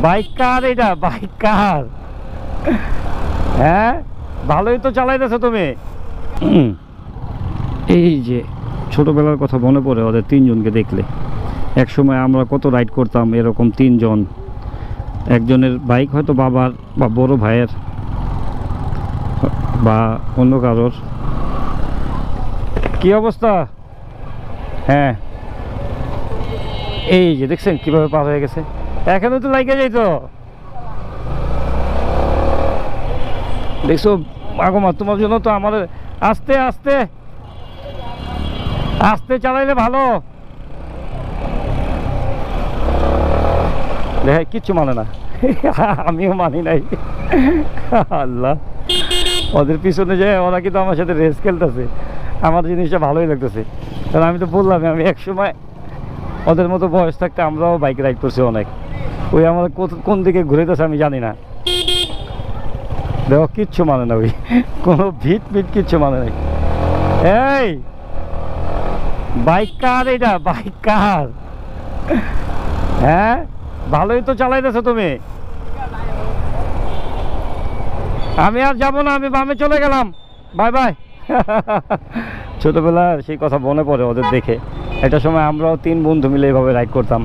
Bike কার এটা? Bike কার? হ্যাঁ, ভালোই তো চালাইতেছো তুমি। এই যে ছোটবেলার কথা মনে পড়ে ওদের তিনজনকে দেখলে। এক সময় আমরা কত রাইড করতাম এরকম তিনজন। একজনের বাইক হয়তো বাবার বা বড় ভাইয়ের বা অন্য কারোর। কি অবস্থা? হ্যাঁ, এই যে দেখছেন কিভাবে পার হয়ে গেছে। এখানে তো লাইকে যাইতো, দেখছো? আগমা তোমার জন্য তো আমাদের আস্তে আস্তে আস্তে চালাইলে ভালো। দেখ কিচ্ছু মানে না। আমিও মানি নাই। আল্লাহ, ওদের পিছনে যে ওরা কিন্তু আমার সাথে রেস খেলতেছে, আমার জিনিসটা ভালোই লাগতেছে। কারণ আমি তো বললাম আমি এক সময় ওদের মতো বয়স থাকতে আমরাও বাইক রাইড করছি অনেক। ওই আমার কোন দিকে ঘুরেতেছে আমি জানি না। দেখো কিচ্ছু মানে না, ওই কোনো ভিট মিট কিচ্ছু মানে নাই। এই বাইক কার এটা? বাইক কার? হ্যাঁ, ভালোই তো চালাইতেছো তুমি। আমি আর যাবো না, আমি বামে চলে গেলাম, বাই বাই। ছোটবেলার সেই কথা মনে পড়ে ওদের দেখে। একটা সময় আমরাও তিন বন্ধু মিলে এইভাবে রাইড করতাম।